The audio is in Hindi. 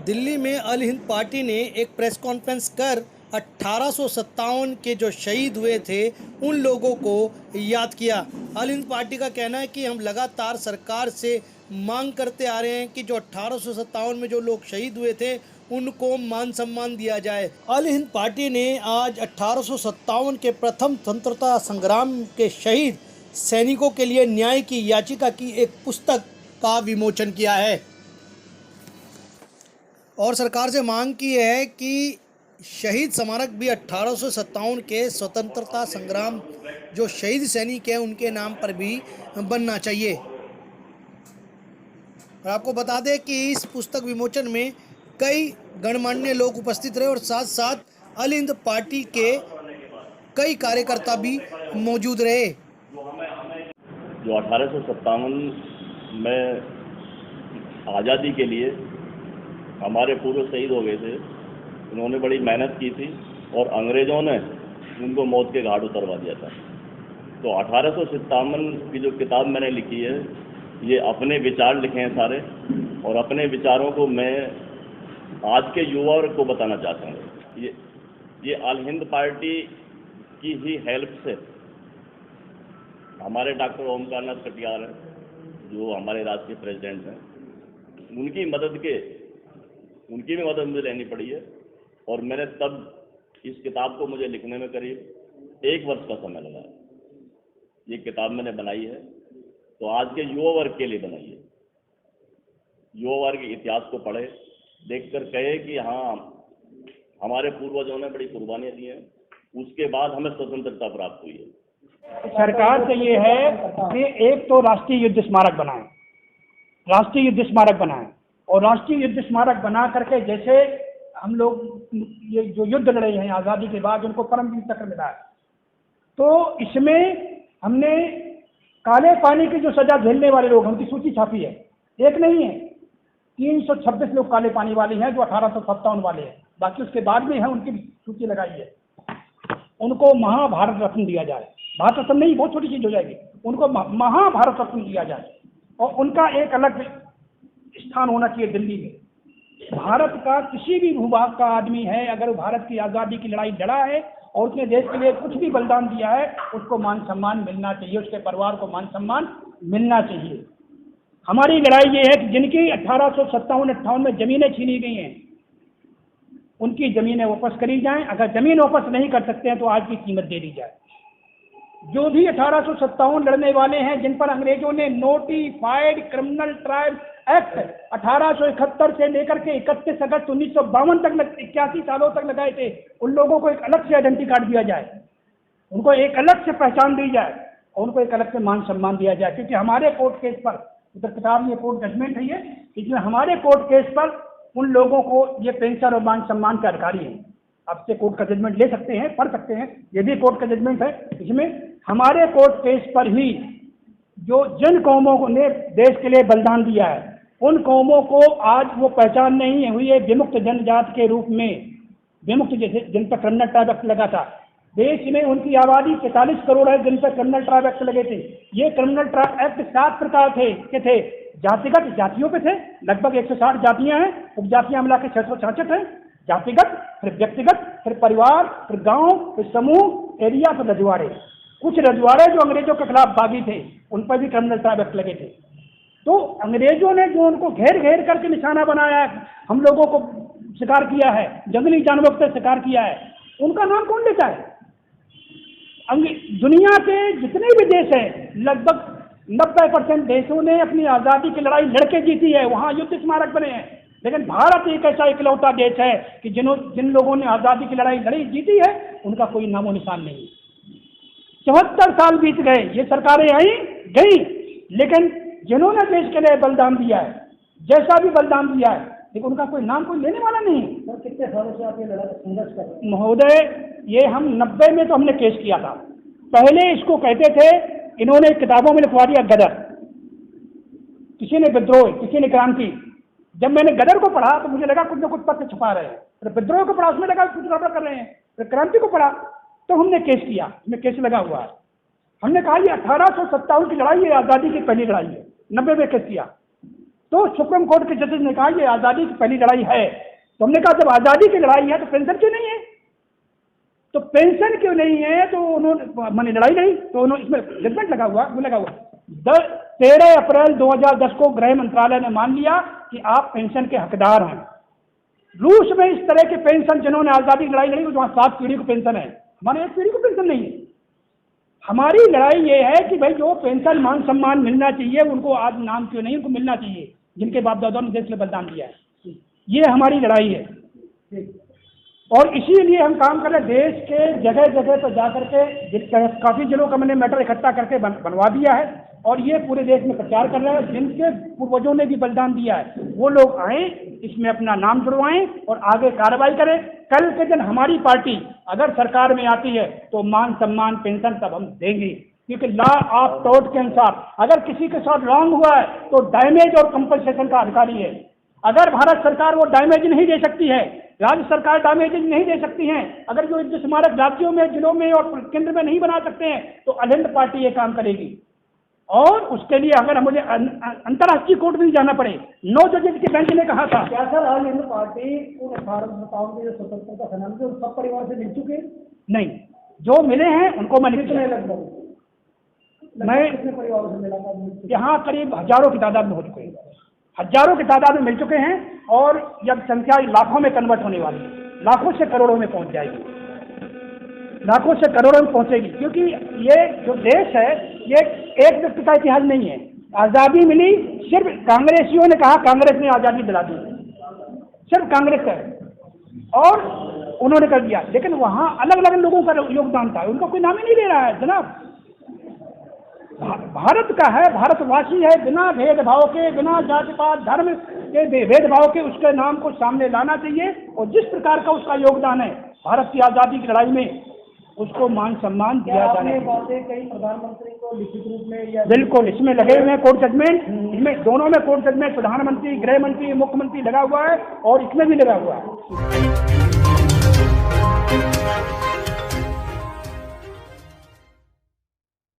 दिल्ली में अल हिंद पार्टी ने एक प्रेस कॉन्फ्रेंस कर 1857 के जो शहीद हुए थे उन लोगों को याद किया। अल हिंद पार्टी का कहना है कि हम लगातार सरकार से मांग करते आ रहे हैं कि जो 1857 में जो लोग शहीद हुए थे उनको मान सम्मान दिया जाए। अल हिंद पार्टी ने आज 1857 के प्रथम स्वतंत्रता संग्राम के शहीद सैनिकों के लिए न्याय की याचिका की एक पुस्तक का विमोचन किया है और सरकार से मांग की है कि शहीद स्मारक भी 1857 के स्वतंत्रता संग्राम जो शहीद सैनिक हैं उनके नाम पर भी बनना चाहिए। और आपको बता दें कि इस पुस्तक विमोचन में कई गणमान्य लोग उपस्थित रहे और साथ साथ अल हिंद पार्टी के कई कार्यकर्ता भी मौजूद रहे। जो 1857 में आज़ादी के लिए हमारे पूर्व शहीद हो गए थे, उन्होंने बड़ी मेहनत की थी और अंग्रेज़ों ने उनको मौत के घाट उतरवा दिया था। तो 1857 की जो किताब मैंने लिखी है, ये अपने विचार लिखे हैं सारे, और अपने विचारों को मैं आज के युवा को बताना चाहता हूँ। ये अल हिंद पार्टी की ही हेल्प से हमारे डॉक्टर ओमकार नाथ कटियार हैं, जो हमारे राष्ट्रीय प्रेसिडेंट हैं, उनकी भी मदद मुझे लेनी पड़ी है। और मैंने तब इस किताब को मुझे लिखने में करीब 1 वर्ष का समय लगा। ये किताब मैंने बनाई है तो आज के युवा वर्ग के लिए बनाई है। युवा वर्ग इतिहास को पढ़े, देखकर कहे कि हाँ, हमारे पूर्वजों ने बड़ी कुर्बानियाँ दी हैं, उसके बाद हमें स्वतंत्रता प्राप्त हुई है। सरकार से ये है कि एक तो राष्ट्रीय युद्ध स्मारक बनाएं, राष्ट्रीय युद्ध स्मारक बनाएं, और राष्ट्रीय युद्ध स्मारक बना करके जैसे हम लोग ये जो युद्ध लड़े हैं आज़ादी के बाद उनको परमवीर चक्र मिला है, तो इसमें हमने काले पानी की जो सजा झेलने वाले लोग, उनकी सूची छापी है। एक नहीं है, 326 लोग काले पानी वाले हैं जो 1857 वाले हैं, बाकी उसके बाद में है उनकी सूची लगाई है। उनको महाभारत रत्न दिया जाए, भारत रत्न नहीं, बहुत छोटी चीज हो जाएगी, उनको महाभारत रत्न दिया जाए और उनका एक अलग स्थान होना चाहिए दिल्ली में। भारत का किसी भी भूभाग का आदमी है, अगर भारत की आज़ादी की लड़ाई लड़ा है और उसने देश के लिए कुछ भी बलिदान दिया है, उसको मान सम्मान मिलना चाहिए, उसके परिवार को मान सम्मान मिलना चाहिए। हमारी लड़ाई ये है कि जिनकी 1857-58 में जमीनें छीनी गई हैं, उनकी जमीनें वापस करी जाएं। अगर जमीन वापस नहीं कर सकते हैं तो आज की कीमत दे दी जाए। जो भी 1857 लड़ने वाले हैं, जिन पर अंग्रेजों ने नोटिफाइड क्रिमिनल ट्रायल एक्ट 1871 से लेकर के 31 अगस्त 1952 तक 81 सालों तक लगाए थे, उन लोगों को एक अलग से आइडेंटिटी कार्ड दिया जाए, उनको एक अलग से पहचान दी जाए और उनको एक अलग से मान सम्मान दिया जाए। क्योंकि हमारे कोर्ट केस पर, उधर किताब में कोर्ट जजमेंट है ये, इसमें हमारे कोर्ट केस पर उन लोगों को ये पेंशन और मान सम्मान के अधिकारी हैं। आपसे कोर्ट का जजमेंट ले सकते हैं, पढ़ सकते हैं, ये भी कोर्ट का जजमेंट है। इसमें हमारे कोर्ट केस पर ही जो जिन कौमों को ने देश के लिए बलिदान दिया है, उन कौमों को आज वो पहचान नहीं हुई है विमुक्त जनजाति के रूप में। विमुक्त जिन पर क्रिमिनल ट्रायल एक्ट लगा था, देश में उनकी आबादी 43 करोड़ है जिन पर क्रिमिनल ट्रायल एक्ट लगे थे। ये क्रिमिनल ट्रायल एक्ट 7 प्रकार के थे। जातिगत जातियों पे थे, लगभग 160 जातियां हैं, उपजातियां मिला के 666 है। जातिगत, फिर व्यक्तिगत, फिर परिवार, फिर गांव, फिर समूह, एरिया, फिर रजवाड़े। कुछ रजवाड़े जो अंग्रेजों के खिलाफ बागी थे, उन पर भी क्रिमिनल ट्रायल एक्ट लगे थे। तो अंग्रेजों ने जो उनको घेर घेर करके निशाना बनाया है, हम लोगों को शिकार किया है, जंगली जानवरों से शिकार किया है, उनका नाम कौन लेता है? दुनिया के जितने भी देश हैं, लगभग 90% देशों ने अपनी आज़ादी की लड़ाई लड़के जीती है, वहाँ युद्ध स्मारक बने हैं। लेकिन भारत एक ऐसा इकलौता देश है कि जिन लोगों ने आज़ादी की लड़ाई लड़ी जीती है, उनका कोई नामो निशान नहीं। 74 साल बीत गए, ये सरकारें आई गई, लेकिन जिन्होंने देश के लिए बलिदान दिया है, जैसा भी बलिदान दिया है, लेकिन उनका कोई नाम कोई लेने वाला नहीं। और कितने सालों से आप ये लड़ाई संघर्ष कर रहे हैं? महोदय, ये हम 90 में तो हमने केस किया था। पहले इसको कहते थे, इन्होंने किताबों में लिखवा दिया गदर, किसी ने विद्रोह, किसी ने क्रांति। जब मैंने गदर को पढ़ा तो मुझे लगा कुछ न कुछ पत्र छुपा रहे हैं, फिर विद्रोह को पढ़ा, उसमें लगा कुछ गड़बड़ कर रहे हैं, फिर क्रांति को पढ़ा तो हमने केस किया, इसमें केस लगा हुआ है। हमने कहा ये 1857 की लड़ाई है, आज़ादी की पहली लड़ाई है, 90 में केस किया। तो सुप्रीम कोर्ट के जजेस ने कहा ये आज़ादी की पहली लड़ाई है। तो हमने कहा जब आज़ादी की लड़ाई है तो पेंशन क्यों नहीं है? तो पेंशन क्यों नहीं है? तो उन्होंने मैंने लड़ाई नहीं, तो उन्होंने इसमें जजमेंट लगा हुआ 13 अप्रैल 2010 को गृह मंत्रालय ने मान लिया कि आप पेंशन के हकदार हैं। रूस में इस तरह के पेंशन जिन्होंने आज़ादी की लड़ाई लड़ी वहाँ 7 पीढ़ी को पेंशन है, हमारे 1 पीढ़ी को पेंशन नहीं है। हमारी लड़ाई ये है कि भाई जो पेंशन मान सम्मान मिलना चाहिए उनको आज नाम क्यों नहीं, उनको मिलना चाहिए जिनके बाप दादाओं ने देश के लिए बलिदान दिया है। ये हमारी लड़ाई है और इसीलिए हम काम कर रहे हैं। देश के जगह जगह पर जा करके काफ़ी जिलों का मैंने मैटर इकट्ठा करके बनवा दिया है और ये पूरे देश में प्रचार कर रहे हैं। जिनके पूर्वजों ने भी बलिदान दिया है वो लोग आए, इसमें अपना नाम जुड़वाएं और आगे कार्रवाई करें। कल के दिन हमारी पार्टी अगर सरकार में आती है तो मान सम्मान पेंशन सब हम देंगे, क्योंकि लॉ ऑफ टॉर्ट के अनुसार अगर किसी के साथ रॉन्ग हुआ है तो डैमेज और कंपनसेशन का अधिकारी है। अगर भारत सरकार वो डैमेज नहीं दे सकती है, राज्य सरकार डैमेज नहीं दे सकती हैं, अगर जो युद्ध स्मारक राज्यों में, जिलों में और केंद्र में नहीं बना सकते हैं तो अलिंद पार्टी ये काम करेगी। और उसके लिए अगर मुझे अंतर्राष्ट्रीय कोर्ट में जाना पड़े, 9 जजेस की बेंच ने कहा था। क्या सर अलिंद पार्टी उन 18 नेताओं के जो स्वतंत्रता सेनानी थे सब परिवार से मिल चुके? नहीं, जो मिले हैं उनको मैंने कितने लगभग मैं कितने परिवारों से मिला था? यहाँ करीब हजारों की तादाद में हो चुके हैं, हजारों की तादाद में मिल चुके हैं और जब संख्या लाखों में कन्वर्ट होने वाली है, लाखों से करोड़ों में पहुंच जाएगी, लाखों से करोड़ों में पहुंचेगी। क्योंकि ये जो देश है ये एक व्यक्ति का इतिहास नहीं है। आज़ादी मिली सिर्फ कांग्रेसियों ने कहा, कांग्रेस ने आज़ादी दिला दी, सिर्फ कांग्रेस है और उन्होंने कर दिया। लेकिन वहाँ अलग अलग लोगों का योगदान था, उनका कोई नाम ही नहीं ले रहा है जनाब। भारत का है, भारतवासी है, बिना भेदभाव के, बिना जाति पात धर्म के भेदभाव के उसके नाम को सामने लाना चाहिए और जिस प्रकार का उसका योगदान है भारत की आज़ादी की लड़ाई में उसको मान सम्मान दिया जाने। बातें कई प्रधानमंत्री को लिखित रूप में या बिल्कुल इसमें लगे हुए हैं कोर्ट जजमेंट, इसमें दोनों में कोर्ट जजमेंट, प्रधानमंत्री, गृह मंत्री, मुख्यमंत्री लगा हुआ है और इसमें भी लगा हुआ है।